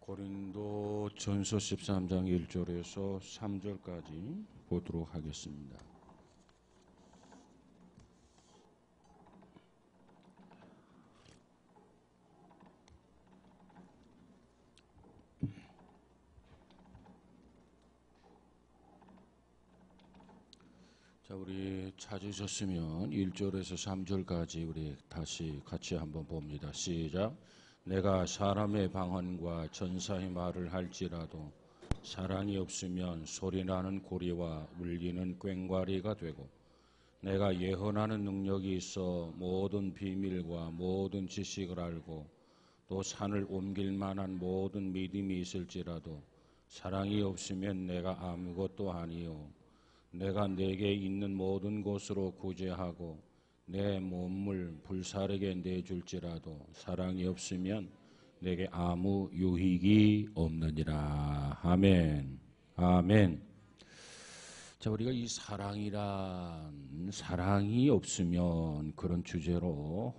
고린도 전서 13장 1절에서 3절까지 보도록 하겠습니다. 자, 우리 찾으셨으면 1절에서 3절까지 우리 다시 같이 한번 봅니다. 시작. 내가 사람의 방언과 전사의 말을 할지라도 사랑이 없으면 소리나는 고리와 울리는 꽹과리가 되고, 내가 예언하는 능력이 있어 모든 비밀과 모든 지식을 알고 또 산을 옮길 만한 모든 믿음이 있을지라도 사랑이 없으면 내가 아무것도 아니요. 내가 내게 있는 모든 것으로 구제하고 내 몸을 불사르게 내줄지라도 사랑이 없으면 내게 아무 유익이 없느니라. 아멘. 아멘. 자, 우리가 이 사랑이 없으면 그런 주제로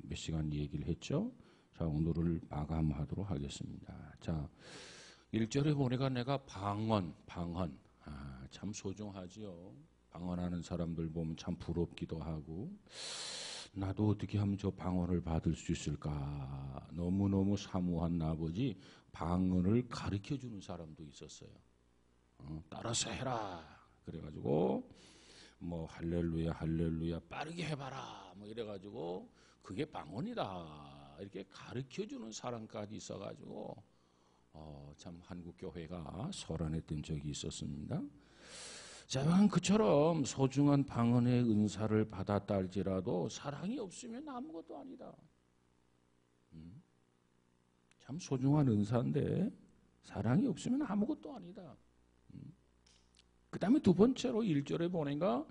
몇 시간 얘기를 했죠. 자, 오늘을 마감하도록 하겠습니다. 자, 1절에 보니까 내가 방언. 참 소중하지요. 방언하는 사람들 보면 참 부럽기도 하고, 나도 어떻게 하면 저 방언을 받을 수 있을까. 너무너무 사모한 나머지 방언을 가르쳐주는 사람도 있었어요. 따라서 해라. 그래가지고 뭐 할렐루야 할렐루야 빠르게 해봐라 뭐 이래가지고 그게 방언이다 이렇게 가르쳐주는 사람까지 있어가지고 참 한국교회가 소란했던 적이 있었습니다. 자, 그처럼 소중한 방언의 은사를 받았다 할지라도 사랑이 없으면 아무것도 아니다. 참 소중한 은사인데 사랑이 없으면 아무것도 아니다. 그 다음에 두 번째로 1절에 보니까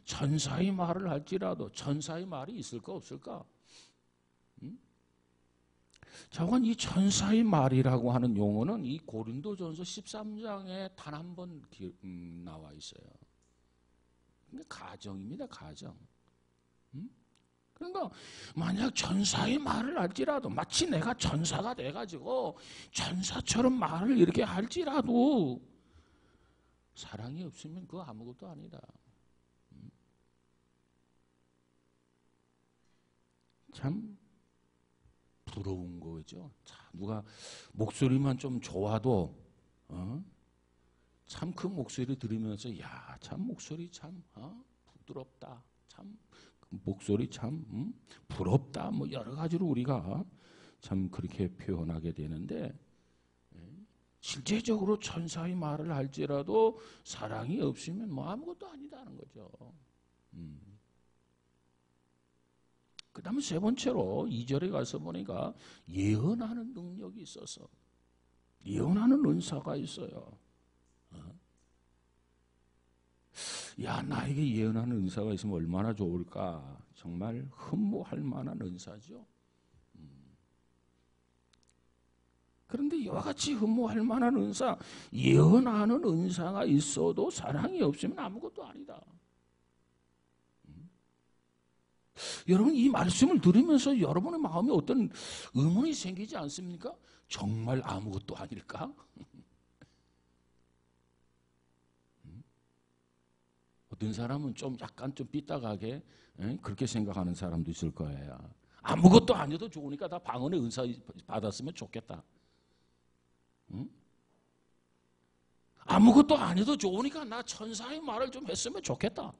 천사의 말을 할지라도 천사의 말이 있을까 없을까? 자, 이 천사의 말이라고 하는 용어는 이 고린도전서 13장에 단 한 번 나와 있어요. 가정입니다, 가정. 그러니까 만약 천사의 말을 할지라도 마치 내가 천사가 돼가지고 천사처럼 말을 이렇게 할지라도 사랑이 없으면 그거 아무것도 아니다. 참 부러운 거죠. 누가 목소리만 좀 좋아도 참 그 목소리 들으면서 야, 참 목소리 참 부드럽다. 참 목소리 참 부럽다. 뭐 여러 가지로 우리가 참 그렇게 표현하게 되는데, 실제적으로 천사의 말을 할지라도 사랑이 없으면 뭐 아무것도 아니다는 거죠. 그 다음에 세 번째로 2절에 가서 보니까 예언하는 능력이 있어서 예언하는 은사가 있어요. 야, 나에게 예언하는 은사가 있으면 얼마나 좋을까. 정말 흠모할 만한 은사죠. 그런데 이와 같이 흠모할 만한 은사, 예언하는 은사가 있어도 사랑이 없으면 아무것도 아니다. 여러분, 이 말씀을 들으면서 여러분의 마음에 어떤 의문이 생기지 않습니까? 정말 아무것도 아닐까? 어떤 사람은 좀 약간 좀 삐딱하게 그렇게 생각하는 사람도 있을 거예요. 아무것도 아니어도 좋으니까 다 방언의 은사 받았으면 좋겠다. 아무것도 아니어도 좋으니까 나 천사의 말을 좀 했으면 좋겠다.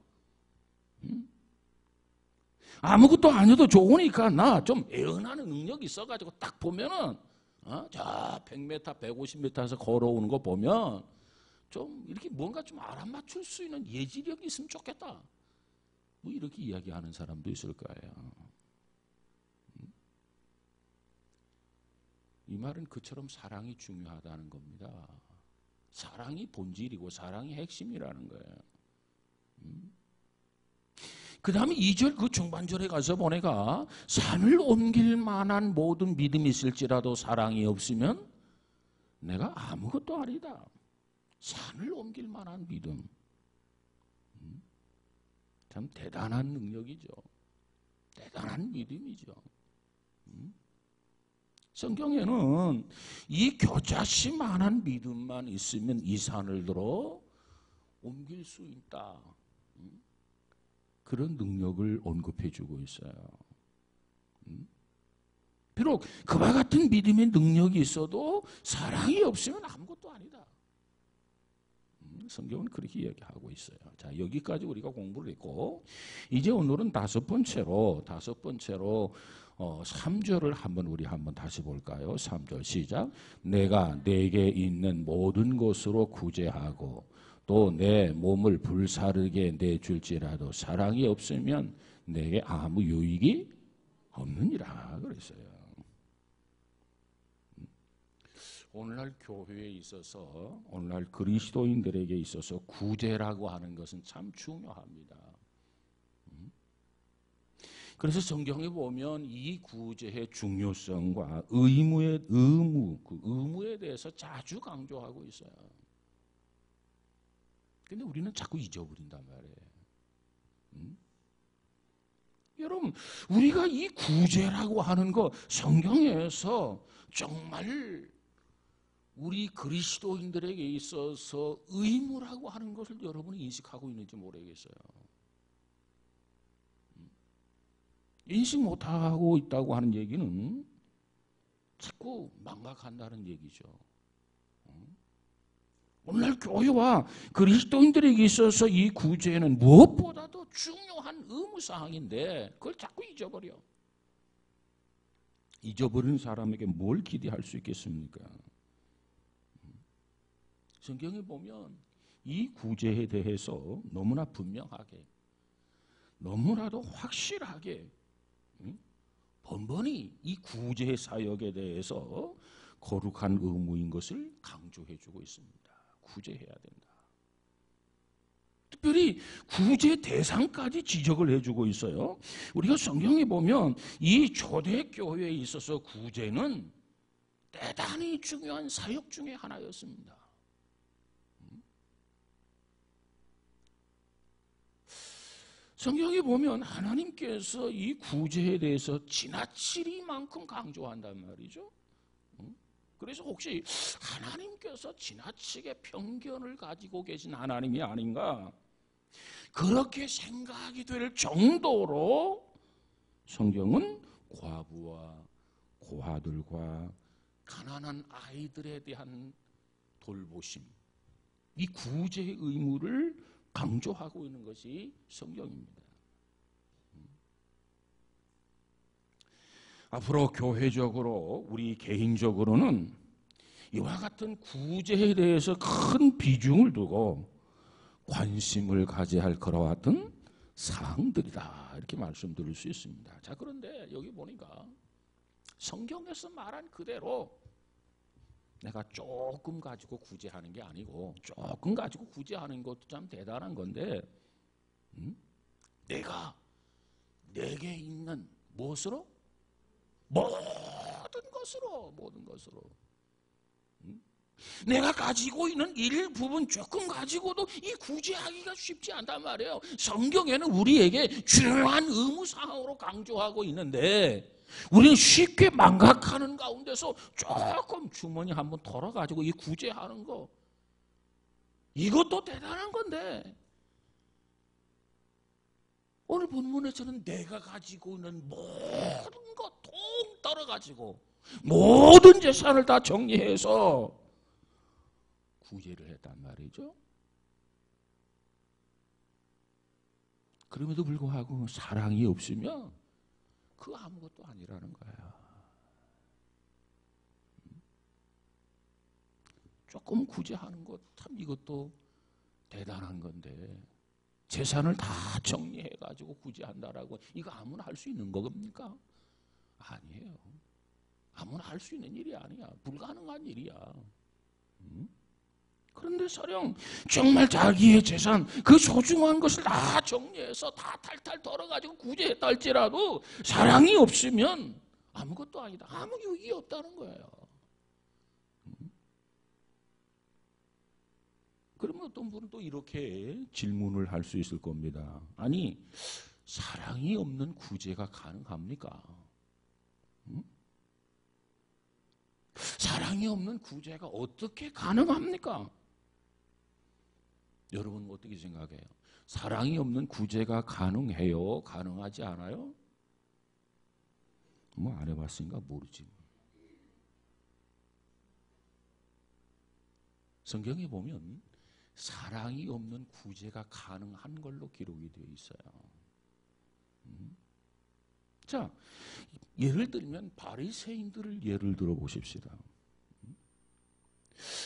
아무것도 아니어도 좋으니까 나 좀 예언하는 능력이 있어가지고 딱 보면은 저 100m, 150m에서 걸어오는 거 보면 좀 이렇게 뭔가 좀 알아맞힐 수 있는 예지력이 있으면 좋겠다. 뭐 이렇게 이야기하는 사람도 있을 거예요. 이 말은 그처럼 사랑이 중요하다는 겁니다. 사랑이 본질이고 사랑이 핵심이라는 거예요. 그 다음에 2절 그 중반절에 가서 보니까 산을 옮길 만한 모든 믿음이 있을지라도 사랑이 없으면 내가 아무것도 아니다. 산을 옮길 만한 믿음. 참 대단한 능력이죠. 대단한 믿음이죠. 성경에는 이 교자씨만한 믿음만 있으면 이 산을 들어 옮길 수 있다. 그런 능력을 언급해 주고 있어요. 비록 그와 같은 믿음의 능력이 있어도 사랑이 없으면 아무것도 아니다. 성경은 그렇게 이야기하고 있어요. 자, 여기까지 우리가 공부를 했고, 이제 오늘은 다섯 번째로 3절을 우리 한번 다시 볼까요? 3절 시작. 내가 내게 있는 모든 것으로 구제하고 또 내 몸을 불사르게 내줄지라도 사랑이 없으면 내게 아무 유익이 없느니라 그랬어요. 오늘날 교회에 있어서, 오늘날 그리스도인들에게 있어서 구제라고 하는 것은 참 중요합니다. 그래서 성경에 보면 이 구제의 중요성과 의무에 대해서 자주 강조하고 있어요. 근데 우리는 자꾸 잊어버린단 말이에요. 여러분, 우리가 이 구제라고 하는 거 성경에서 정말 우리 그리스도인들에게 있어서 의무라고 하는 것을 여러분이 인식하고 있는지 모르겠어요. 인식 못하고 있다고 하는 얘기는 자꾸 망각한다는 얘기죠. 오늘날 교회와 그리스도인들에게 있어서 이 구제는 무엇보다도 중요한 의무사항인데 그걸 자꾸 잊어버려. 잊어버리는 사람에게 뭘 기대할 수 있겠습니까? 성경에 보면 이 구제에 대해서 너무나 분명하게, 너무나도 확실하게 번번이 이 구제 사역에 대해서 거룩한 의무인 것을 강조해 주고 있습니다. 구제해야 된다. 특별히 구제 대상까지 지적을 해주고 있어요. 우리가 성경에 보면 이 초대교회에 있어서 구제는 대단히 중요한 사역 중에 하나였습니다. 성경에 보면 하나님께서 이 구제에 대해서 지나치리만큼 강조한단 말이죠. 그래서 혹시 하나님께서 지나치게 편견을 가지고 계신 하나님이 아닌가, 그렇게 생각이 될 정도로 성경은 과부와 고아들과 가난한 아이들에 대한 돌보심, 이 구제의 의무를 강조하고 있는 것이 성경입니다. 앞으로 교회적으로 우리 개인적으로는 이와 같은 구제에 대해서 큰 비중을 두고 관심을 가져야 할 그러한 사항들이다, 이렇게 말씀드릴 수 있습니다. 자, 그런데 여기 보니까 성경에서 말한 그대로 내가 조금 가지고 구제하는 게 아니고, 조금 가지고 구제하는 것도 참 대단한 건데, 내게 있는 무엇으로? 모든 것으로. 내가 가지고 있는 일부분 조금 가지고도 이 구제하기가 쉽지 않단 말이에요. 성경에는 우리에게 중요한 의무사항으로 강조하고 있는데 우리는 쉽게 망각하는 가운데서 조금 주머니 한번 털어가지고 이 구제하는 거, 이것도 대단한 건데, 오늘 본문에서는 내가 가지고 있는 모든 것 통떨어 가지고 모든 재산을 다 정리해서 구제를 했단 말이죠. 그럼에도 불구하고 사랑이 없으면 그 아무것도 아니라는 거예요. 조금 구제하는 것 참 이것도 대단한 건데, 재산을 다 정리해가지고 구제한다라고 이거 아무나 할 수 있는 겁니까? 아니에요. 아무나 할 수 있는 일이 아니야. 불가능한 일이야. 그런데 설령 정말 자기의 재산, 그 소중한 것을 다 정리해서 다 탈탈 털어가지고 구제했다 할지라도 사랑이 없으면 아무것도 아니다. 아무 유익이 없다는 거예요. 그러면 어떤 분은 또 이렇게 질문을 할 수 있을 겁니다. 아니, 사랑이 없는 구제가 가능합니까? 사랑이 없는 구제가 어떻게 가능합니까? 여러분 어떻게 생각해요? 사랑이 없는 구제가 가능해요? 가능하지 않아요? 뭐 안 해봤으니까 모르지. 성경에 보면 사랑이 없는 구제가 가능한 걸로 기록이 되어 있어요. 자, 예를 들면 바리새인들을 예를 들어 보십시다.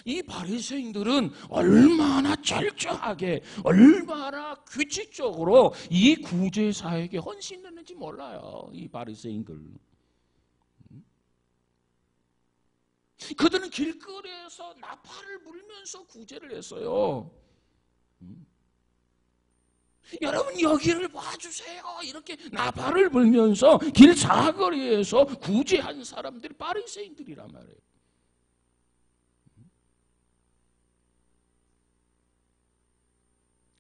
이 바리새인들은 얼마나 철저하게, 얼마나 규칙적으로 이 구제사에게 헌신했는지 몰라요. 이 바리새인들. 그들은 길거리에서 나팔을 불면서 구제를 했어요. 여러분 여기를 봐주세요. 이렇게 나팔을 불면서 길 사거리에서 구제한 사람들이 바리새인들이란 말이에요.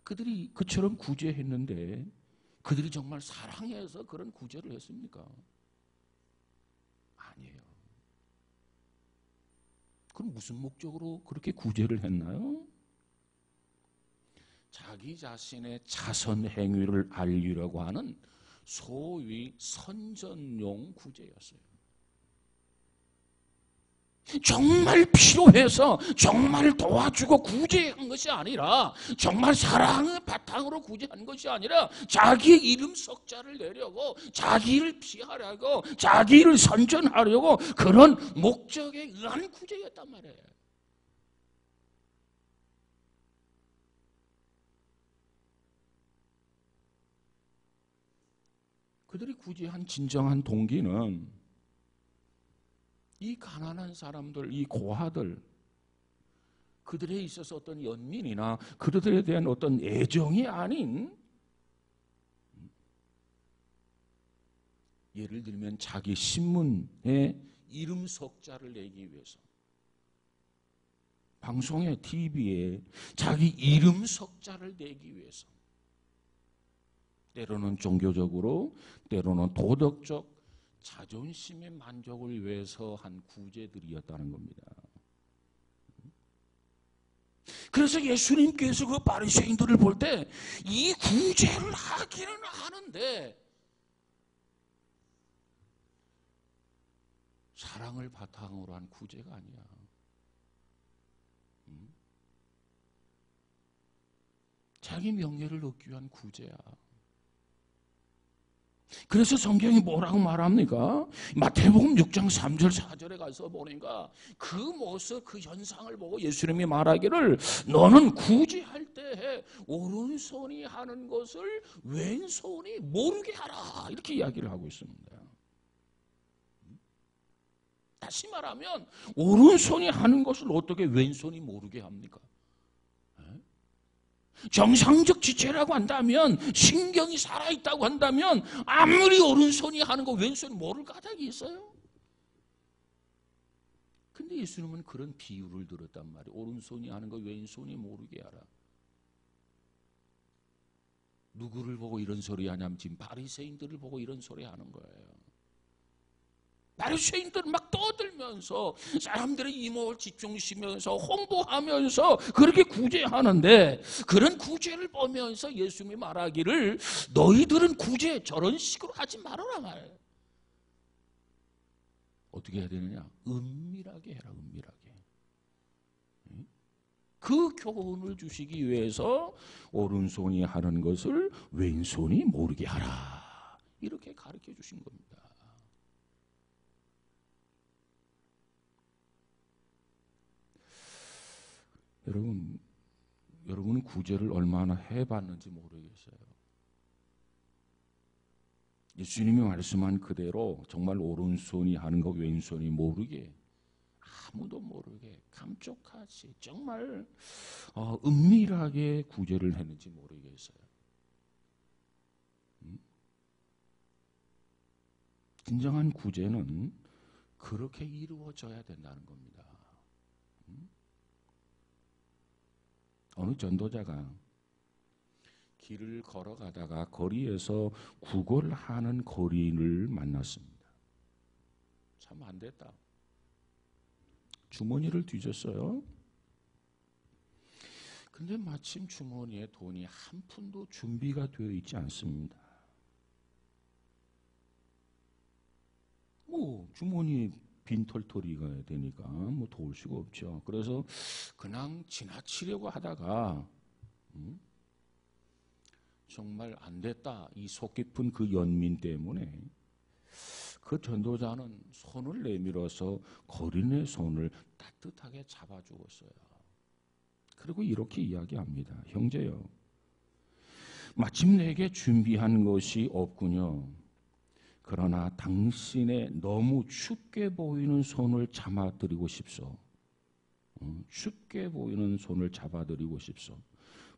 그들이 그처럼 구제했는데 그들이 정말 사랑해서 그런 구제를 했습니까? 아니에요. 그럼 무슨 목적으로 그렇게 구제를 했나요? 자기 자신의 자선 행위를 알리려고 하는 소위 선전용 구제였어요. 정말 필요해서 정말 도와주고 구제한 것이 아니라 정말 사랑을 바탕으로 구제한 것이 아니라 자기의 이름 석자를 내려고 자기를 피하려고 자기를 선전하려고 그런 목적에 의한 구제였단 말이에요. 그들이 구제한 진정한 동기는 이 가난한 사람들, 이 고아들, 그들에 있어서 어떤 연민이나 그들에 대한 어떤 애정이 아닌, 예를 들면 자기 신문에 이름 석자를 내기 위해서, 방송에, TV에 자기 이름 석자를 내기 위해서, 때로는 종교적으로, 때로는 도덕적 자존심의 만족을 위해서 한 구제들이었다는 겁니다. 그래서 예수님께서 그 바리새인들을 볼 때 이 구제를 하기는 하는데 사랑을 바탕으로 한 구제가 아니야. 자기 명예를 얻기 위한 구제야. 그래서 성경이 뭐라고 말합니까? 마태복음 6장 3절 4절에 가서 보니까 그 모습, 그 현상을 보고 예수님이 말하기를 너는 구제할 때에 오른손이 하는 것을 왼손이 모르게 하라, 이렇게 이야기를 하고 있습니다. 다시 말하면 오른손이 하는 것을 어떻게 왼손이 모르게 합니까? 정상적 지체라고 한다면, 신경이 살아있다고 한다면 아무리 오른손이 하는 거 왼손이 모를 까닭이 있어요? 근데 예수님은 그런 비유를 들었단 말이에요. 오른손이 하는 거 왼손이 모르게 하라. 누구를 보고 이런 소리 하냐면 지금 바리새인들을 보고 이런 소리 하는 거예요. 바리새인들 막 떠들면서 사람들의 이목을 집중시키면서 홍보하면서 그렇게 구제하는데, 그런 구제를 보면서 예수님이 말하기를 너희들은 구제 저런 식으로 하지 말아라 말이에요. 어떻게 해야 되느냐? 은밀하게 해라, 은밀하게. 그 교훈을 주시기 위해서 오른손이 하는 것을 왼손이 모르게 하라, 이렇게 가르쳐 주신 겁니다. 여러분은 구제를 얼마나 해봤는지 모르겠어요. 예수님이 말씀한 그대로 정말 오른손이 하는 거 왼손이 모르게, 아무도 모르게 감쪽같이 정말 은밀하게 구제를 했는지 모르겠어요. 진정한 구제는 그렇게 이루어져야 된다는 겁니다. 어느 전도자가 길을 걸어가다가 거리에서 구걸하는 거리인을 만났습니다. 참 안 됐다. 주머니를 뒤졌어요. 근데 마침 주머니에 돈이 한 푼도 준비가 되어 있지 않습니다. 뭐 주머니에 빈털터리가 되니까 뭐 도울 수가 없죠. 그래서 그냥 지나치려고 하다가 정말 안 됐다. 이 속 깊은 그 연민 때문에 그 전도자는 손을 내밀어서 거린의 손을 따뜻하게 잡아주었어요. 그리고 이렇게 이야기합니다. 형제여, 마침 내게 준비한 것이 없군요. 그러나 당신의 너무 춥게 보이는 손을 잡아드리고 싶소. 춥게 보이는 손을 잡아드리고 싶소.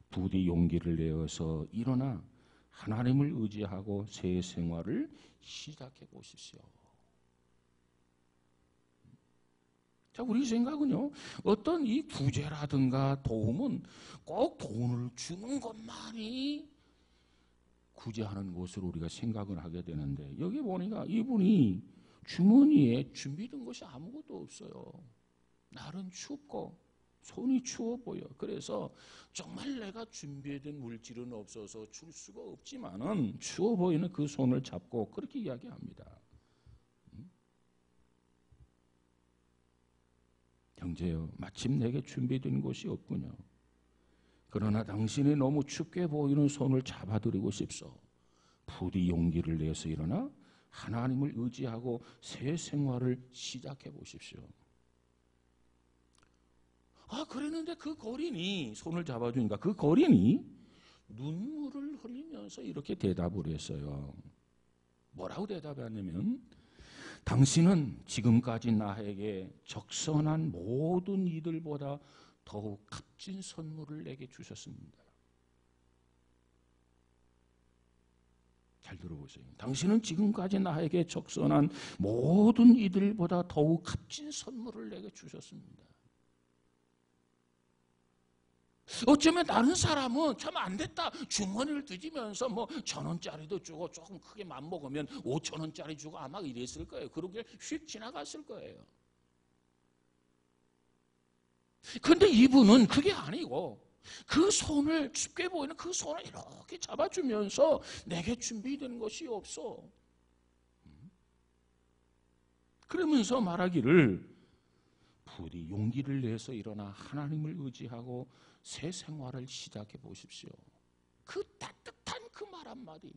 부디 용기를 내어서 일어나 하나님을 의지하고 새 생활을 시작해 보십시오. 자, 우리 생각은요, 어떤 이 구제라든가 도움은 꼭 돈을 주는 것만이 구제하는 것으로 우리가 생각을 하게 되는데, 여기 보니까 이분이 주머니에 준비된 것이 아무것도 없어요. 날은 춥고 손이 추워 보여. 그래서 정말 내가 준비된 물질은 없어서 줄 수가 없지만은 추워 보이는 그 손을 잡고 그렇게 이야기합니다. 형제여, 마침 내게 준비된 것이 없군요. 그러나 당신이 너무 춥게 보이는 손을 잡아드리고 싶소. 부디 용기를 내서 일어나 하나님을 의지하고 새 생활을 시작해 보십시오. 그랬는데 그 거린이 손을 잡아주니까 그 거린이 눈물을 흘리면서 이렇게 대답을 했어요. 뭐라고 대답하냐면, 당신은 지금까지 나에게 적선한 모든 이들보다 더욱 값진 선물을 내게 주셨습니다. 잘 들어보세요. 당신은 지금까지 나에게 적선한 모든 이들보다 더욱 값진 선물을 내게 주셨습니다. 어쩌면 다른 사람은 참 안 됐다, 주머니를 뒤지면서 뭐 1,000원짜리도 주고 조금 크게 맘먹으면 5,000원짜리 주고 아마 이랬을 거예요. 그렇게 휙 지나갔을 거예요. 근데 이분은 그게 아니고 그 손을, 춥게 보이는 그 손을 이렇게 잡아주면서 내게 준비된 것이 없어. 그러면서 말하기를, 부디 용기를 내서 일어나 하나님을 의지하고 새 생활을 시작해 보십시오. 그 따뜻한 그 말 한마디,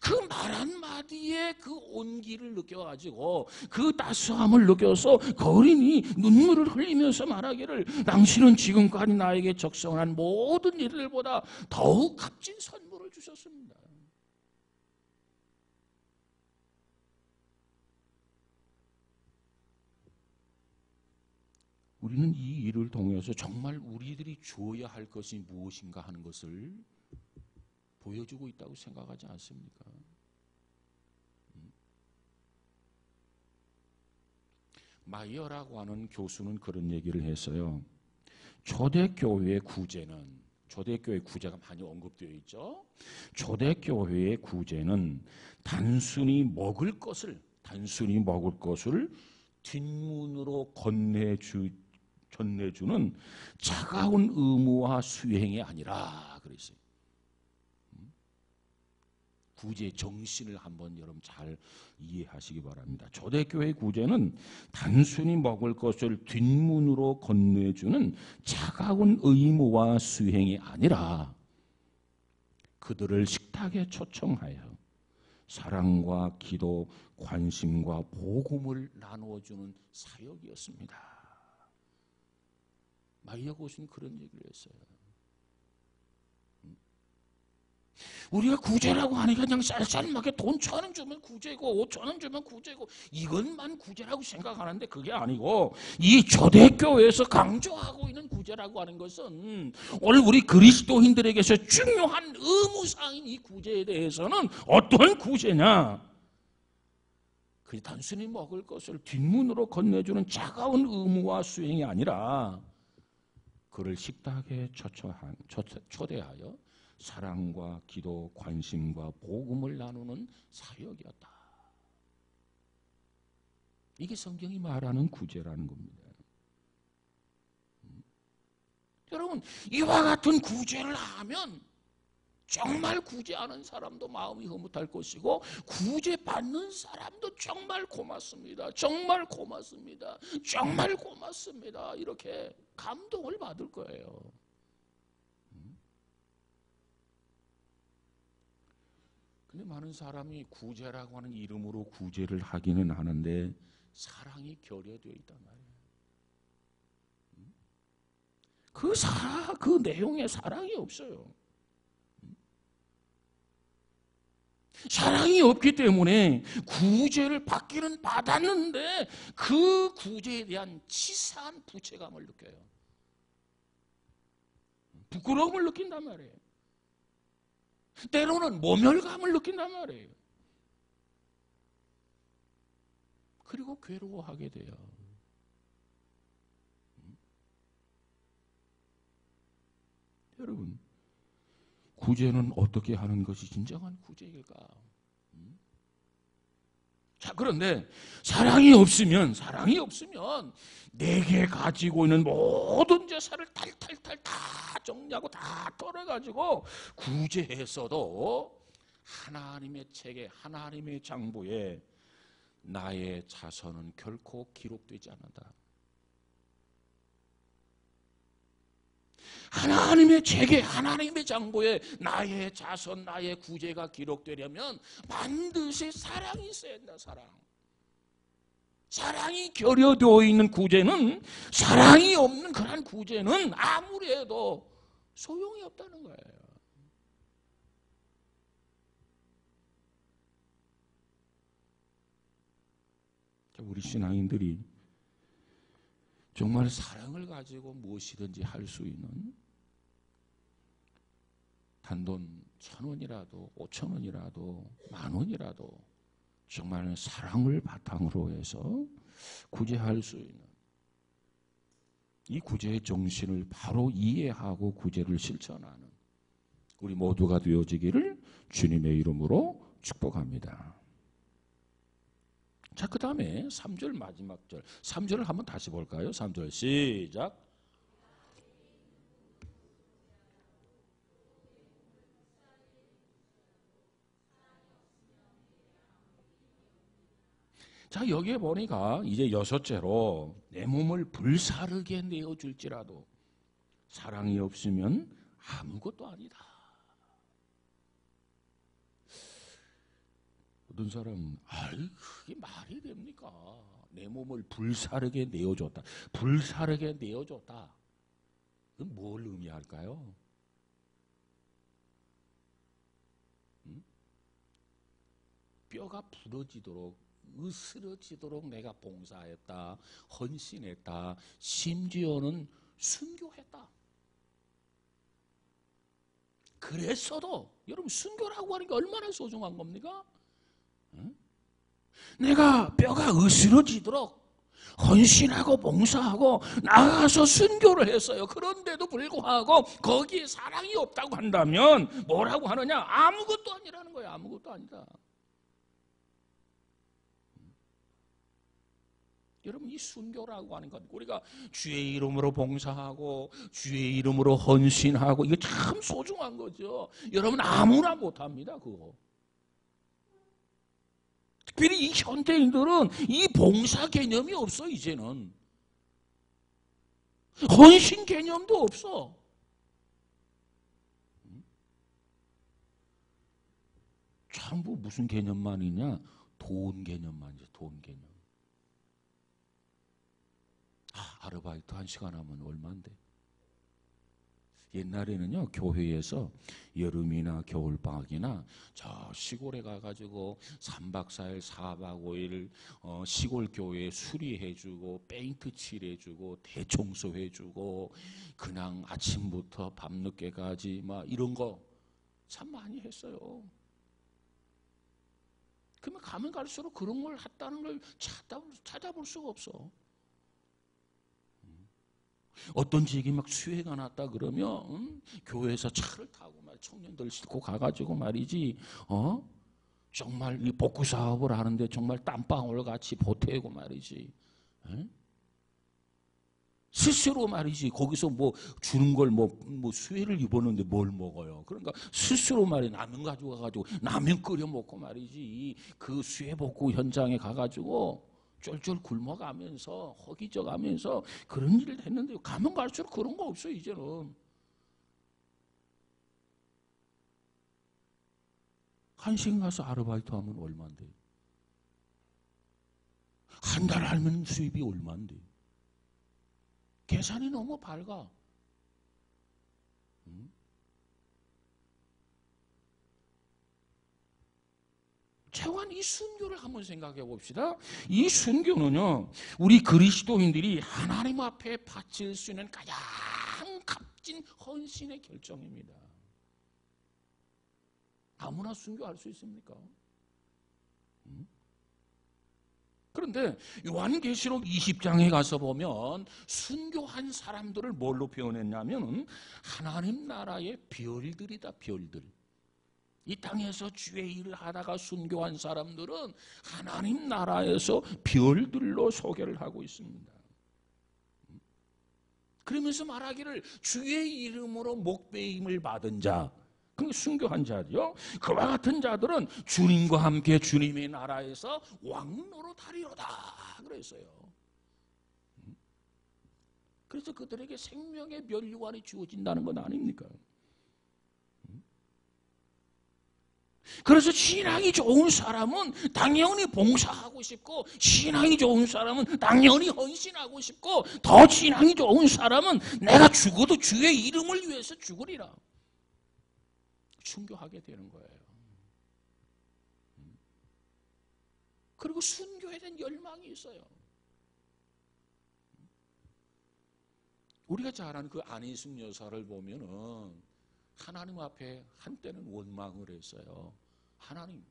그 말 한마디에 그 온기를 느껴가지고 그 따스함을 느껴서 그 어린이 눈물을 흘리면서 말하기를, 당신은 지금까지 나에게 적성한 모든 일들보다 더욱 값진 선물을 주셨습니다. 우리는 이 일을 통해서 정말 우리들이 주어야 할 것이 무엇인가 하는 것을 보여주고 있다고 생각하지 않습니까? 마이어라고 하는 교수는 그런 얘기를 했어요. 초대교회의 구제는, 초대교회 구제가 많이 언급되어 있죠. 초대교회의 구제는 단순히 먹을 것을 뒷문으로 전해주는 차가운 의무와 수행이 아니라 그랬어요. 구제 정신을 한번 여러분 잘 이해하시기 바랍니다. 초대교회 구제는 단순히 먹을 것을 뒷문으로 건네주는 차가운 의무와 수행이 아니라 그들을 식탁에 초청하여 사랑과 기도, 관심과 복음을 나누어주는 사역이었습니다. 마이어 교수는 그런 얘기를 했어요. 우리가 구제라고 하니까 그냥 쌀쌀하게 돈 1,000원 주면 구제고 5,000원 주면 구제고 이것만 구제라고 생각하는데 그게 아니고, 이 초대교회에서 강조하고 있는 구제라고 하는 것은 오늘 우리 그리스도인들에게서 중요한 의무사항인 이 구제에 대해서는 어떤 구제냐? 그 단순히 먹을 것을 뒷문으로 건네주는 차가운 의무와 수행이 아니라 그를 식탁에 초대하여 사랑과 기도, 관심과 복음을 나누는 사역이었다. 이게 성경이 말하는 구제라는 겁니다. 여러분, 이와 같은 구제를 하면 정말 구제하는 사람도 마음이 흐뭇할 것이고 구제받는 사람도 정말 고맙습니다. 정말 고맙습니다. 정말 고맙습니다. 이렇게 감동을 받을 거예요. 근데 많은 사람이 구제라고 하는 이름으로 구제를 하기는 하는데 사랑이 결여되어 있단 말이에요. 그 내용에 사랑이 없어요. 사랑이 없기 때문에 구제를 받기는 받았는데 그 구제에 대한 치사한 부채감을 느껴요. 부끄러움을 느낀단 말이에요. 때로는 모멸감을 느낀단 말이에요. 그리고 괴로워하게 돼요. 여러분, 구제는 어떻게 하는 것이 진정한 구제일까? 자, 그런데 사랑이 없으면 내게 가지고 있는 모든 재산을 탈탈탈 다 정리하고 다 털어가지고 구제했어도 하나님의 책에, 하나님의 장부에 나의 자손은 결코 기록되지 않는다. 하나님의 책에, 하나님의 장부에 나의 자손, 나의 구제가 기록되려면 반드시 사랑이 있어야 된다. 사랑이 결여되어 있는 구제는, 사랑이 없는 그런 구제는 아무리 해도 소용이 없다는 거예요. 우리 신앙인들이 정말 사랑을 가지고 무엇이든지 할 수 있는, 단돈 1,000원이라도 5,000원이라도 10,000원이라도 정말 사랑을 바탕으로 해서 구제할 수 있는 이 구제의 정신을 바로 이해하고 구제를 실천하는 우리 모두가 되어지기를 주님의 이름으로 축복합니다. 자, 그 다음에 3절 마지막 절, 3절을 한번 다시 볼까요? 3절 시작. 자, 여기에 보니까 이제 6제로 내 몸을 불사르게 내어줄지라도 사랑이 없으면 아무것도 아니다. 어떤 사람은 그게 말이 됩니까? 내 몸을 불사르게 내어줬다. 불사르게 내어줬다. 그건 뭘 의미할까요? 뼈가 부러지도록, 으스러지도록 내가 봉사했다, 헌신했다, 심지어는 순교했다. 그랬어도 여러분, 순교라고 하는 게 얼마나 소중한 겁니까? 내가 뼈가 으스러지도록 헌신하고 봉사하고 나가서 순교를 했어요. 그런데도 불구하고 거기에 사랑이 없다고 한다면 뭐라고 하느냐? 아무것도 아니라는 거예요. 아무것도 아니다. 여러분, 이 순교라고 하는 건 우리가 주의 이름으로 봉사하고 주의 이름으로 헌신하고 이거 참 소중한 거죠. 여러분, 아무나 못합니다. 그거. 특별히 이 현대인들은 이 봉사 개념이 없어. 이제는 헌신 개념도 없어. 전부 무슨 개념만 있냐? 돈 개념만 있어. 돈 개념. 아르바이트 1시간 하면 얼마인데? 옛날에는요, 교회에서 여름이나 겨울방학이나 저 시골에 가가지고 3박 4일, 4박 5일 시골 교회 수리해주고 페인트 칠해주고 대청소해주고 그냥 아침부터 밤늦게까지 막 이런 거 참 많이 했어요. 그러면 가면 갈수록 그런 걸 했다는 걸 찾아볼 수가 없어. 어떤 지역이 막 수해가 났다 그러면 교회에서 차를 타고 막 청년들 싣고 가가지고 말이지 정말 이 복구 사업을 하는데 정말 땀방울 같이 보태고 말이지. 에? 스스로 말이지 거기서 뭐 주는 걸 뭐 수혜를 입었는데 뭘 먹어요. 그러니까 스스로 말이 라면 가지고 가가지고 라면 끓여 먹고 말이지 그 수혜 복구 현장에 가가지고 쫄쫄 굶어가면서 허기져가면서 그런 일을 했는데 가면 갈수록 그런 거 없어요 이제는. 한식 가서 아르바이트 하면 얼마인데? 한 달 하면 수입이 얼마인데? 계산이 너무 밝아. 최소한 이 순교를 한번 생각해 봅시다. 이 순교는요, 우리 그리스도인들이 하나님 앞에 바칠 수 있는 가장 값진 헌신의 결정입니다. 아무나 순교할 수 있습니까? 그런데 요한계시록 20장에 가서 보면 순교한 사람들을 뭘로 표현했냐면 하나님 나라의 별들이다. 별들. 이 땅에서 주의 일을 하다가 순교한 사람들은 하나님 나라에서 별들로 소개를 하고 있습니다. 그러면서 말하기를 주의 이름으로 목배임을 받은 자, 그 순교한 자죠. 그와 같은 자들은 주님과 함께 주님의 나라에서 왕노릇하리로다 그랬어요. 그래서 그들에게 생명의 면류관이 주어진다는 건 아닙니까? 그래서 신앙이 좋은 사람은 당연히 봉사하고 싶고, 신앙이 좋은 사람은 당연히 헌신하고 싶고, 더 신앙이 좋은 사람은 내가 죽어도 주의 이름을 위해서 죽으리라 순교하게 되는 거예요. 그리고 순교에 대한 열망이 있어요. 우리가 잘 아는 그 안희숙 여사를 보면은 하나님 앞에 한때는 원망을 했어요. 하나님,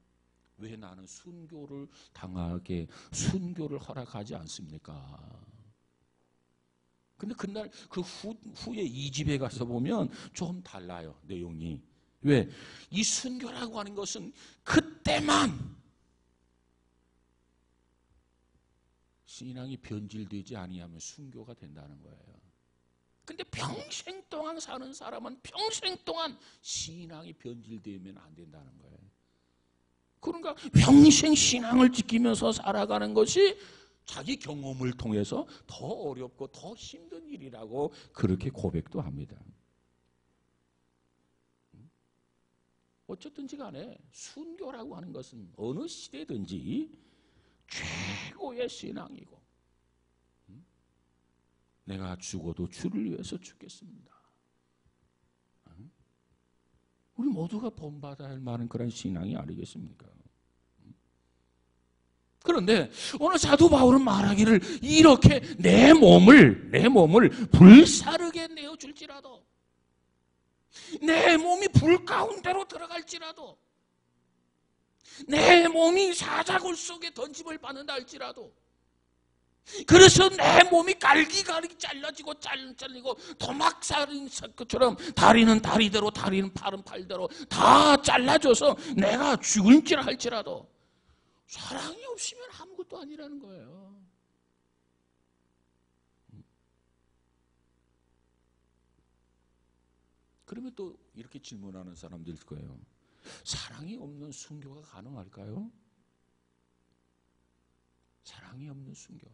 왜 나는 순교를 당하게 순교를 허락하지 않습니까? 근데 그날 그 후에 이 집에 가서 보면 좀 달라요, 내용이. 왜? 이 순교라고 하는 것은 그때만 신앙이 변질되지 아니하면 순교가 된다는 거예요. 근데 평생 동안 사는 사람은 평생 동안 신앙이 변질되면 안 된다는 거예요. 그러니까 평생 신앙을 지키면서 살아가는 것이 자기 경험을 통해서 더 어렵고 더 힘든 일이라고 그렇게 고백도 합니다. 어쨌든지 간에 순교라고 하는 것은 어느 시대든지 최고의 신앙이고, 내가 죽어도 주를 위해서 죽겠습니다. 우리 모두가 본받아야 할 만한 그런 신앙이 아니겠습니까? 그런데 오늘 사도 바울은 말하기를 이렇게 내 몸을 불사르게 내어줄지라도, 내 몸이 불 가운데로 들어갈지라도, 내 몸이 사자굴 속에 던짐을 받는다 할지라도, 그래서 내 몸이 갈기갈기 잘라지고 잘리고 토막살인 것처럼 다리는 다리대로 다리는 팔은 팔대로 다 잘라져서 내가 죽을지라 할지라도 사랑이 없으면 아무것도 아니라는 거예요. 그러면 또 이렇게 질문하는 사람들 있을 거예요. 사랑이 없는 순교가 가능할까요? 사랑이 없는 순교.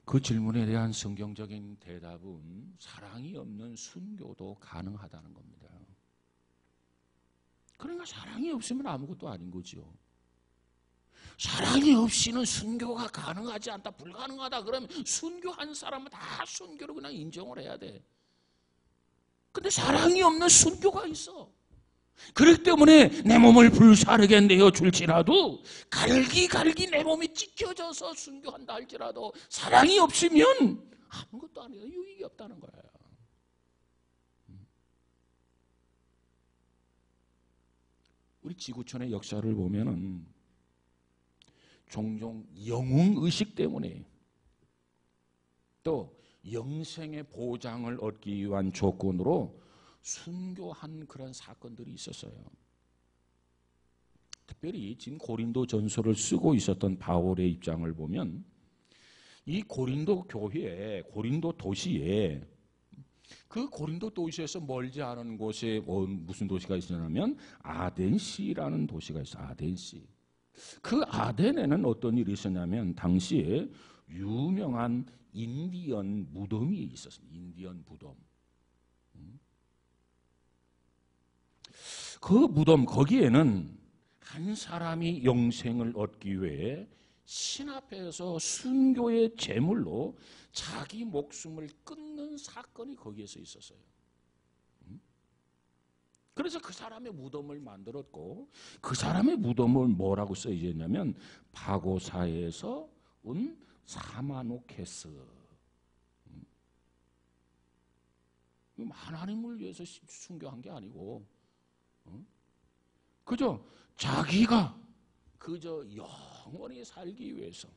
그 질문에 대한 성경적인 대답은 사랑이 없는 순교도 가능하다는 겁니다. 그러니까 사랑이 없으면 아무것도 아닌 거죠. 사랑이 없이는 순교가 가능하지 않다, 불가능하다 그러면 순교한 사람은 다 순교로 그냥 인정을 해야 돼. 근데 사랑이 없는 순교가 있어. 그렇기 때문에 내 몸을 불사르게 내어줄지라도 갈기갈기 내 몸이 찢겨져서 순교한다 할지라도 사랑이 없으면 아무것도 아니라 유익이 없다는 거예요. 우리 지구촌의 역사를 보면은 종종 영웅의식 때문에 또 영생의 보장을 얻기 위한 조건으로 순교한 그런 사건들이 있었어요. 특별히 지금 고린도 전서를 쓰고 있었던 바울의 입장을 보면 이 고린도 교회에, 고린도 도시에, 그 고린도 도시에서 멀지 않은 곳에 무슨 도시가 있었냐면 아덴시라는 도시가 있어요. 아덴시. 그 아덴에는 어떤 일이 있었냐면 당시에 유명한 인디언 무덤이 있었습니다. 인디언 무덤. 그 무덤 거기에는 한 사람이 영생을 얻기 위해 신 앞에서 순교의 제물로 자기 목숨을 끊는 사건이 거기에서 있었어요. 그래서 그 사람의 무덤을 만들었고 그 사람의 무덤을 뭐라고 써있냐면 바고사에서 온 사마노케스. 하나님을 위해서 순교한 게 아니고 그저 자기가 그저 영원히 살기 위해서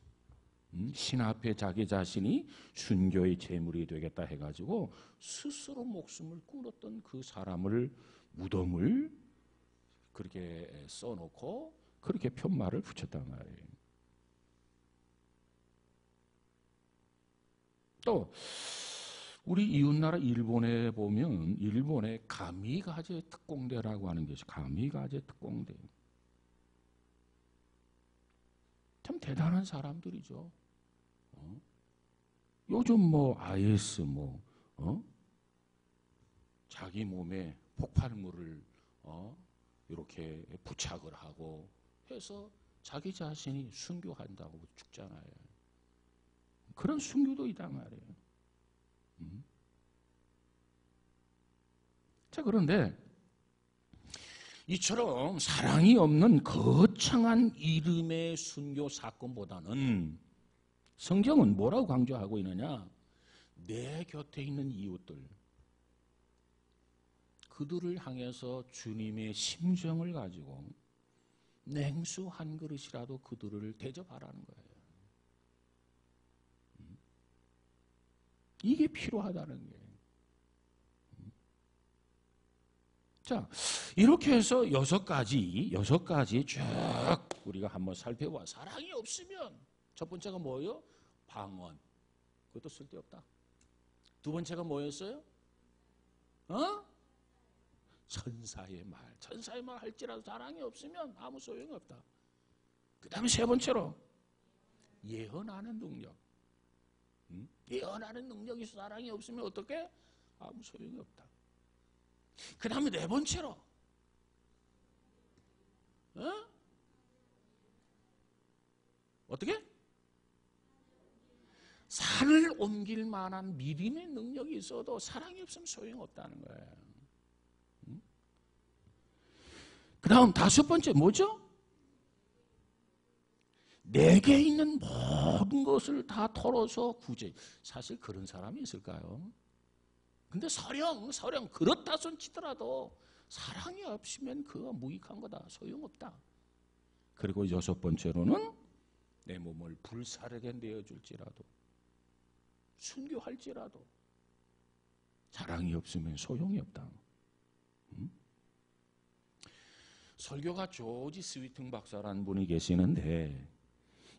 신 앞에 자기 자신이 순교의 제물이 되겠다 해가지고 스스로 목숨을 끊었던 그 사람을 무덤을 그렇게 써놓고 그렇게 편말을 붙였단 말이에요. 또 우리 이웃나라 일본에 보면 일본의 가미가제 특공대라고 하는 것이 가미가제 특공대. 참 대단한 사람들이죠. 요즘 뭐 IS 자기 몸에 폭발물을 이렇게 부착을 하고 해서 자기 자신이 순교한다고 죽잖아요. 그런 순교도 있단 말이에요. 자, 그런데 이처럼 사랑이 없는 거창한 이름의 순교 사건보다는 성경은 뭐라고 강조하고 있느냐? 내 곁에 있는 이웃들, 그들을 향해서 주님의 심정을 가지고 냉수 한 그릇이라도 그들을 대접하라는 거예요. 이게 필요하다는 게. 자, 이렇게 해서 여섯 가지 쭉 우리가 한번 살펴봐. 사랑이 없으면 첫 번째가 뭐예요? 방언. 그것도 쓸데없다. 두 번째가 뭐였어요? 천사의 말. 천사의 말 할지라도 사랑이 없으면 아무 소용이 없다. 그 다음에 세 번째로 예언하는 능력. 예언하는 능력이 사랑이 없으면 어떻게? 아무 소용이 없다. 그 다음에 네 번째로 어떻게? 산을 옮길 만한 믿음의 능력이 있어도 사랑이 없으면 소용없다는 거예요. 그 다음 다섯 번째 뭐죠? 내게 있는 모든 것을 다 털어서 구제. 사실 그런 사람이 있을까요? 근데 서령 그렇다 손치더라도 사랑이 없으면 그거 무익한 거다. 소용없다. 그리고 여섯 번째로는 내 몸을 불사르게 내어줄지라도 순교할지라도 사랑이 없으면 소용이 없다. 설교가 조지 스위튼 박사라는 분이 계시는데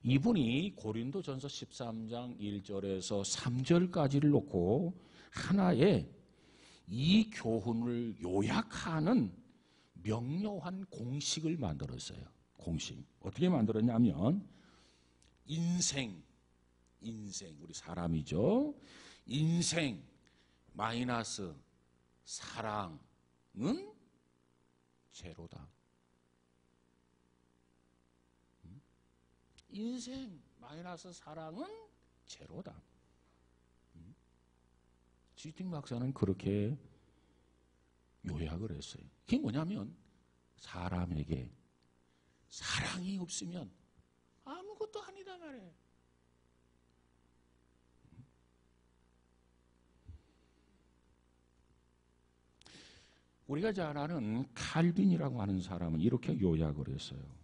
이분이 고린도전서 13장 1절에서 3절까지를 놓고 하나의 이 교훈을 요약하는 명료한 공식을 만들었어요. 공식. 어떻게 만들었냐면 인생 우리 사람이죠. 인생 마이너스 사랑은 제로다. 인생 마이너스 사랑은 제로다. 스위팅 박사는 그렇게 요약을 했어요. 그게 뭐냐면 사람에게 사랑이 없으면 아무것도 아니다 말이에요. 우리가 잘 아는 칼빈이라고 하는 사람은 이렇게 요약을 했어요.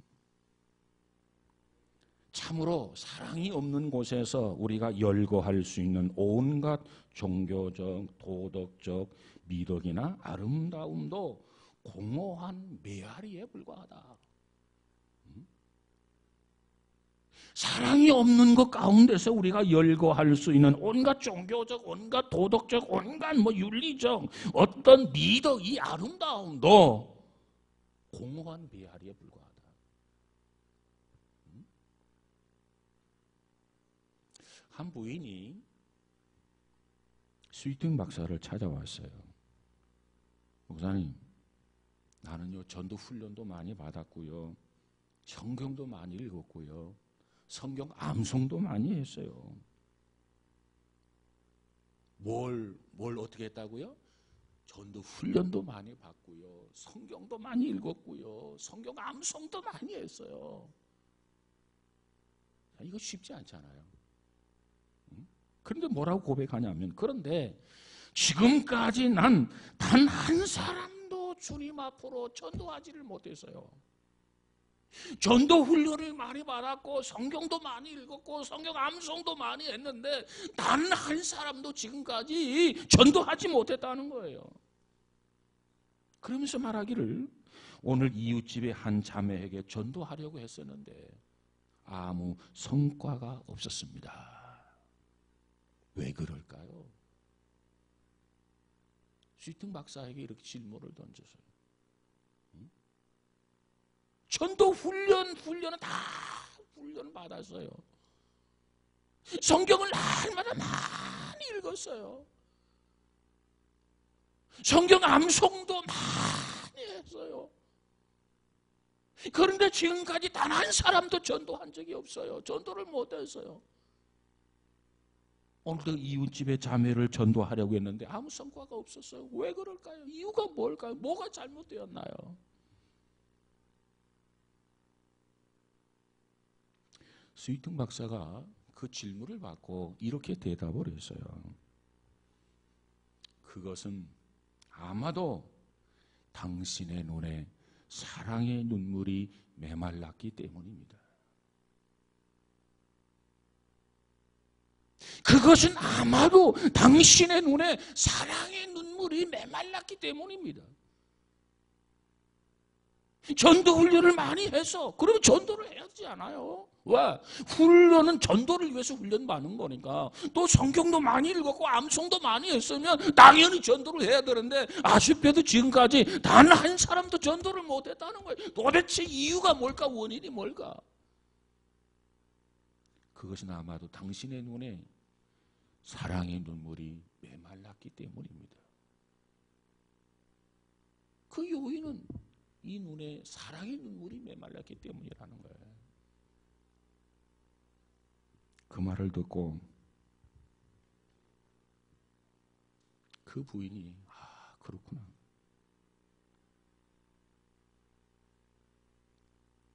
참으로 사랑이 없는 곳에서 우리가 열거할 수 있는 온갖 종교적, 도덕적, 미덕이나 아름다움도 공허한 메아리에 불과하다. 사랑이 없는 것 가운데서 우리가 열거할 수 있는 온갖 종교적, 온갖 도덕적, 온갖 윤리적 어떤 미덕, 이 아름다움도 공허한 메아리에 불과하다. 한 부인이 스위팅 박사를 찾아왔어요. 목사님, 나는요 전도 훈련도 많이 받았고요, 성경도 많이 읽었고요, 성경 암송도 많이 했어요. 뭘 어떻게 했다고요? 전도 훈련도 많이 받고요, 성경도 많이 읽었고요, 성경 암송도 많이 했어요. 이거 쉽지 않잖아요. 그런데 뭐라고 고백하냐면, 그런데 지금까지 난 단 한 사람도 주님 앞으로 전도하지를 못했어요. 전도 훈련을 많이 받았고 성경도 많이 읽었고 성경 암송도 많이 했는데 단 한 사람도 지금까지 전도하지 못했다는 거예요. 그러면서 말하기를, 오늘 이웃집의 한 자매에게 전도하려고 했었는데 아무 성과가 없었습니다. 왜 그럴까요? 스위팅 박사에게 이렇게 질문을 던졌어요. 전도 훈련은 다 훈련 받았어요. 성경을 날마다 많이 읽었어요. 성경 암송도 많이 했어요. 그런데 지금까지 단 한 사람도 전도한 적이 없어요. 전도를 못했어요. 오늘도 이웃집의 자매를 전도하려고 했는데 아무 성과가 없었어요. 왜 그럴까요? 이유가 뭘까요? 뭐가 잘못되었나요? 스위팅 박사가 그 질문을 받고 이렇게 대답을 했어요. 그것은 아마도 당신의 눈에 사랑의 눈물이 메말랐기 때문입니다. 그것은 아마도 당신의 눈에 사랑의 눈물이 메말랐기 때문입니다. 전도 훈련을 많이 해서, 그러면 전도를 해야 하지 않아요? 왜? 훈련은 전도를 위해서 훈련받는 거니까. 또 성경도 많이 읽었고 암송도 많이 했으면 당연히 전도를 해야 되는데 아쉽게도 지금까지 단 한 사람도 전도를 못했다는 거예요. 도대체 이유가 뭘까? 원인이 뭘까? 그것은 아마도 당신의 눈에 사랑의 눈물이 메말랐기 때문입니다. 그 요인은 이 눈에 사랑의 눈물이 메말랐기 때문이라는 거예요. 그 말을 듣고 그 부인이 그렇구나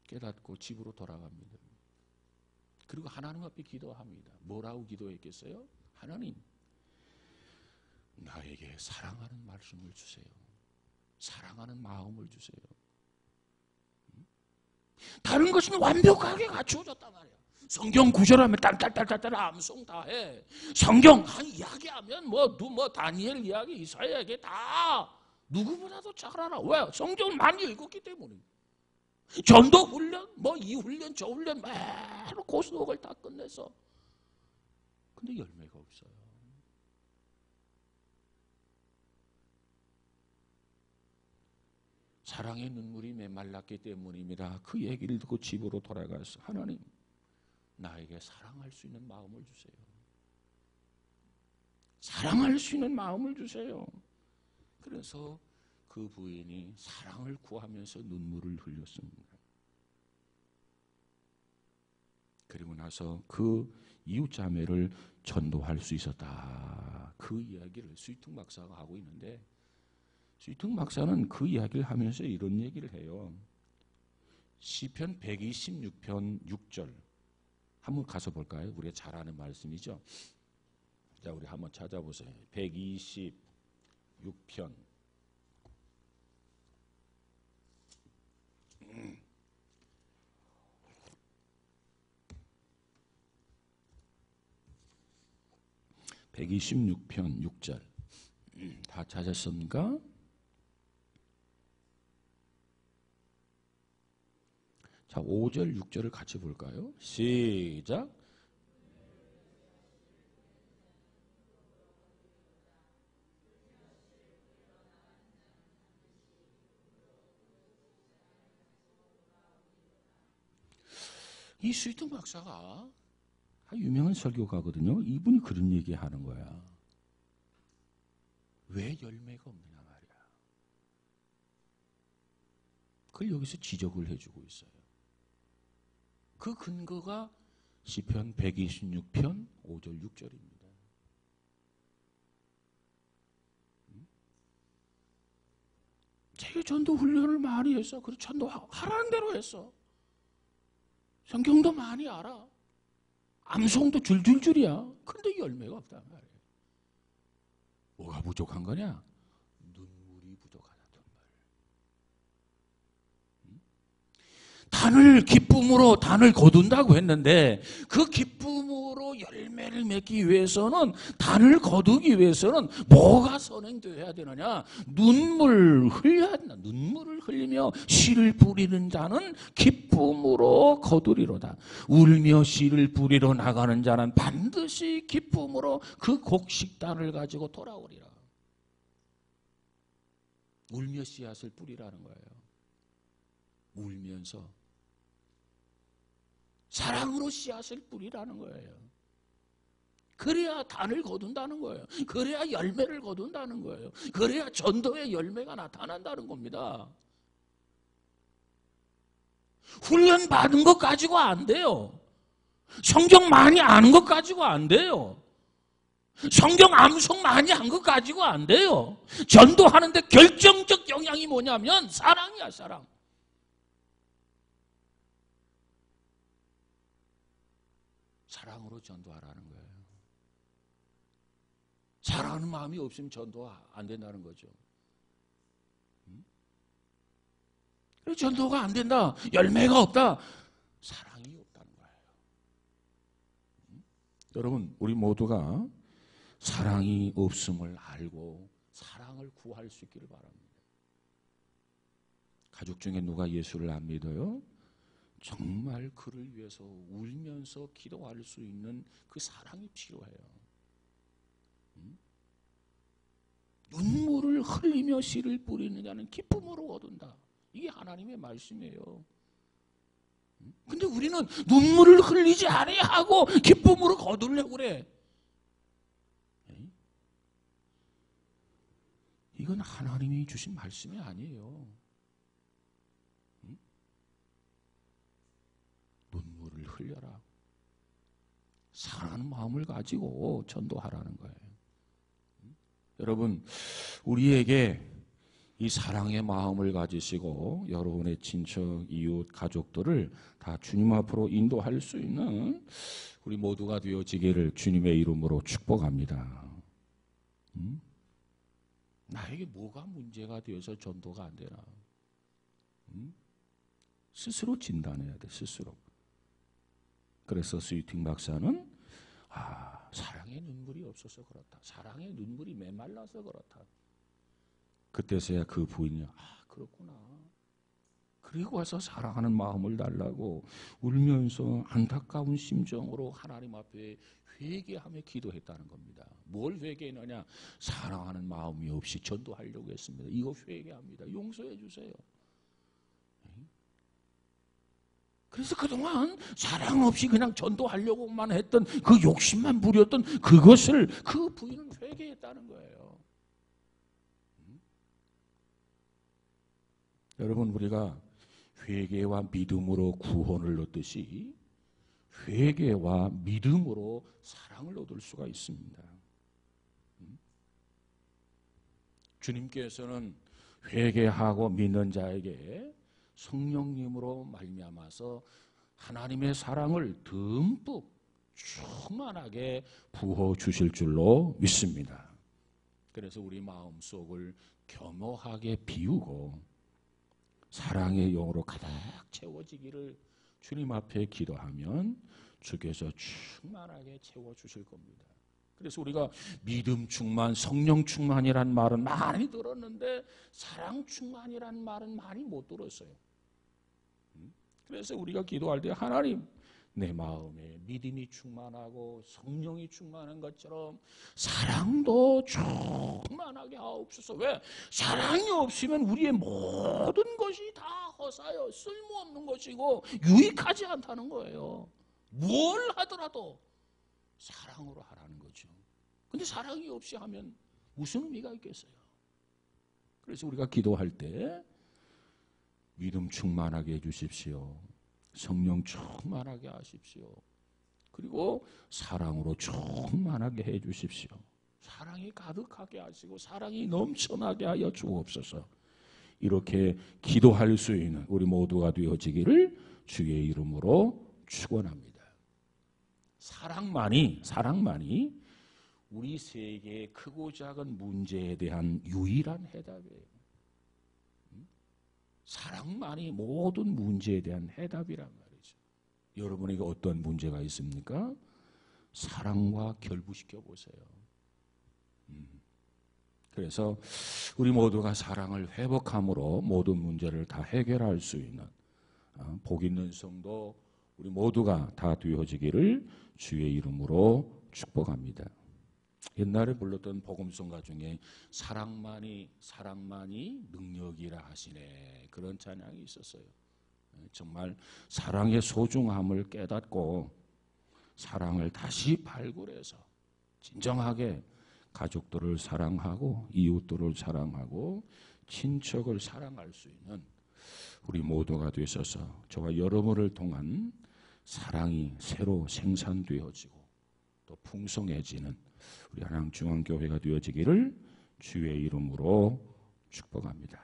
깨닫고 집으로 돌아갑니다. 그리고 하나님 앞에 기도합니다. 뭐라고 기도했겠어요? 하나님, 나에게 사랑하는 말씀을 주세요. 사랑하는 마음을 주세요. 다른 것은 완벽하게 갖추어졌단 말이야. 성경 구절하면 딸딸딸딸 암송 다 해. 성경 한 이야기하면 다니엘 이야기, 이사야 이야기 다 누구보다도 잘 알아. 왜? 성경을 많이 읽었기 때문에. 전도 훈련, 이 훈련 저 훈련 매로 고스록을 다 끝내서. 근데 열매가 없어요. 사랑의 눈물이 메말랐기 때문입니다. 그 얘기를 듣고 집으로 돌아가서, 하나님, 나에게 사랑할 수 있는 마음을 주세요. 사랑할 수 있는 마음을 주세요. 그래서 그 부인이 사랑을 구하면서 눈물을 흘렸습니다. 그리고 나서 그 이웃 자매를 전도할 수 있었다. 그 이야기를 스위팅 박사가 하고 있는데, 스위팅 박사는 그 이야기를 하면서 이런 얘기를 해요. 시편 126편 6절 한번 가서 볼까요? 우리가 잘 아는 말씀이죠. 자, 우리 한번 찾아보세요. 126편 126편 6절 다 찾았습니까? 자, 5절, 6절을 같이 볼까요? 시작. 이 스위튼 박사가 유명한 설교가거든요. 이분이 그런 얘기 하는 거야. 왜 열매가 없느냐 말이야. 그걸 여기서 지적을 해주고 있어요. 그 근거가 시편 126편 5절 6절입니다. 제가 전도 훈련을 많이 했어. 그리고 전도 하라는 대로 했어. 성경도 많이 알아. 암송도 줄줄줄이야. 근데 열매가 없단 말이야. 뭐가 부족한 거냐? 눈물이 부족하다는 말. 단을 기쁨으로 단을 거둔다고 했는데 그 기쁨으로 열매를 맺기 위해서는 단을 거두기 위해서는 뭐가 선행되어야 되느냐? 눈물을 흘리며 씨를 뿌리는 자는 기쁨으로 거두리로다. 울며 씨를 뿌리러 나가는 자는 반드시 기쁨으로 그 곡식단을 가지고 돌아오리라. 울며 씨앗을 뿌리라는 거예요. 울면서 사랑으로 씨앗을 뿌리라는 거예요. 그래야 단을 거둔다는 거예요. 그래야 열매를 거둔다는 거예요. 그래야 전도의 열매가 나타난다는 겁니다. 훈련 받은 것 가지고 안 돼요. 성경 많이 아는 것 가지고 안 돼요. 성경 암송 많이 한 것 가지고 안 돼요. 전도하는데 결정적 영향이 뭐냐면 사랑이야, 사랑. 사랑으로 전도하라는 거예요. 사랑하는 마음이 없으면 전도 안 된다는 거죠. 그래서 전도가 안 된다. 열매가 없다. 사랑이 없다는 거예요. 여러분, 우리 모두가 사랑이 없음을 알고 사랑을 구할 수 있기를 바랍니다. 가족 중에 누가 예수를 안 믿어요? 정말 그를 위해서 울면서 기도할 수 있는 그 사랑이 필요해요. 눈물을 흘리며 씨를 뿌리는 자는 기쁨으로 거둔다. 이게 하나님의 말씀이에요. 근데 우리는 눈물을 흘리지 않아야 하고 기쁨으로 거두려고 그래. 이건 하나님이 주신 말씀이 아니에요. 눈물을 흘려라. 사랑하는 마음을 가지고 전도하라는 거예요. 여러분, 우리에게 이 사랑의 마음을 가지시고 여러분의 친척, 이웃, 가족들을 다 주님 앞으로 인도할 수 있는 우리 모두가 되어지기를 주님의 이름으로 축복합니다. 나에게 뭐가 문제가 되어서 전도가 안 되나? 스스로 진단해야 돼, 스스로. 그래서 스위팅 박사는 사랑의 눈물이 없어서 그렇다. 사랑의 눈물이 메말라서 그렇다. 그때서야 그 부인이 그렇구나. 그리고 와서 사랑하는 마음을 달라고 울면서 안타까운 심정으로 하나님 앞에 회개하며 기도했다는 겁니다. 뭘 회개했느냐? 사랑하는 마음이 없이 전도하려고 했습니다. 이거 회개합니다. 용서해 주세요. 그래서 그동안 사랑 없이 그냥 전도하려고만 했던 그 욕심만 부렸던 그것을 그 부인은 회개했다는 거예요. 여러분, 우리가 회개와 믿음으로 구원을 얻듯이 회개와 믿음으로 사랑을 얻을 수가 있습니다. 주님께서는 회개하고 믿는 자에게 성령님으로 말미암아서 하나님의 사랑을 듬뿍 충만하게 부어 주실 줄로 믿습니다. 그래서 우리 마음속을 겸허하게 비우고 사랑의 영으로 가득 채워지기를 주님 앞에 기도하면 주께서 충만하게 채워주실 겁니다. 그래서 우리가 믿음 충만, 성령 충만이란 말은 많이 들었는데 사랑 충만이란 말은 많이 못 들었어요. 그래서 우리가 기도할 때 하나님, 내 마음에 믿음이 충만하고 성령이 충만한 것처럼 사랑도 충만하게 하옵소서. 왜? 사랑이 없으면 우리의 모든 것이 다 허사요, 쓸모없는 것이고 유익하지 않다는 거예요. 뭘 하더라도 사랑으로 하라는 거죠. 근데 사랑이 없이 하면 무슨 의미가 있겠어요? 그래서 우리가 기도할 때 믿음 충만하게 해주십시오. 성령 충만하게 하십시오. 그리고 사랑으로 충만하게 해주십시오. 사랑이 가득하게 하시고 사랑이 넘쳐나게 하여 주옵소서. 이렇게 기도할 수 있는 우리 모두가 되어지기를 주의 이름으로 축원합니다. 사랑만이 우리 세계의 크고 작은 문제에 대한 유일한 해답이에요. 사랑만이 모든 문제에 대한 해답이란 말이죠. 여러분에게 어떤 문제가 있습니까? 사랑과 결부시켜 보세요. 그래서 우리 모두가 사랑을 회복함으로 모든 문제를 다 해결할 수 있는 복 있는 성도 우리 모두가 다 되어지기를 주의 이름으로 축복합니다. 옛날에 불렀던 복음성가 중에 사랑만이 능력이라 하시네, 그런 찬양이 있었어요. 정말 사랑의 소중함을 깨닫고 사랑을 다시 발굴해서 진정하게 가족들을 사랑하고 이웃들을 사랑하고 친척을 사랑할 수 있는 우리 모두가 되셔서 저와 여러분을 통한 사랑이 새로 생산되어지고 또 풍성해지는 우리 한양중앙교회가 되어지기를 주의 이름으로 축복합니다.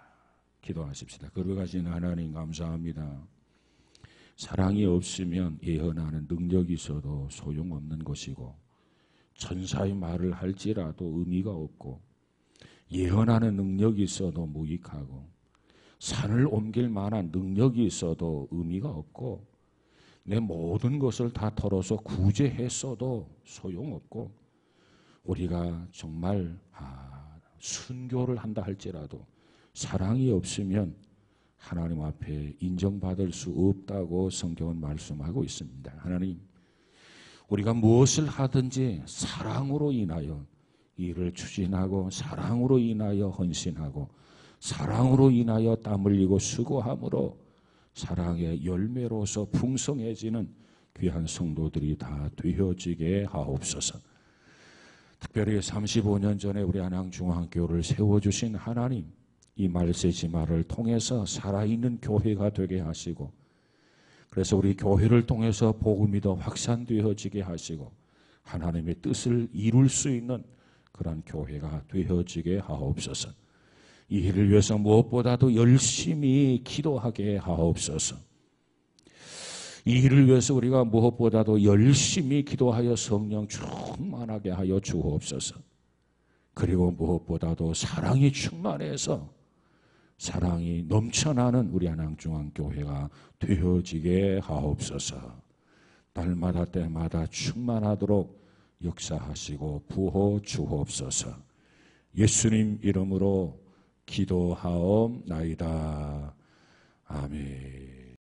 기도하십시다. 거룩하신 하나님 감사합니다. 사랑이 없으면 예언하는 능력이 있어도 소용없는 것이고 천사의 말을 할지라도 의미가 없고 예언하는 능력이 있어도 무익하고 산을 옮길 만한 능력이 있어도 의미가 없고 내 모든 것을 다 털어서 구제했어도 소용없고 우리가 정말 순교를 한다 할지라도 사랑이 없으면 하나님 앞에 인정받을 수 없다고 성경은 말씀하고 있습니다. 하나님, 우리가 무엇을 하든지 사랑으로 인하여 일을 추진하고 사랑으로 인하여 헌신하고 사랑으로 인하여 땀 흘리고 수고함으로 사랑의 열매로서 풍성해지는 귀한 성도들이 다 되어지게 하옵소서. 특별히 35년 전에 우리 한양중앙교를 세워주신 하나님, 이 말세지마를 통해서 살아있는 교회가 되게 하시고 그래서 우리 교회를 통해서 복음이 더 확산되어지게 하시고 하나님의 뜻을 이룰 수 있는 그런 교회가 되어지게 하옵소서. 이 일을 위해서 무엇보다도 열심히 기도하게 하옵소서. 이 일을 위해서 우리가 무엇보다도 열심히 기도하여 성령 충만하게 하여 주옵소서. 그리고 무엇보다도 사랑이 충만해서 사랑이 넘쳐나는 우리 한양중앙교회가 되어지게 하옵소서. 날마다 때마다 충만하도록 역사하시고 부어 주옵소서. 예수님 이름으로 기도하옵나이다. 아멘.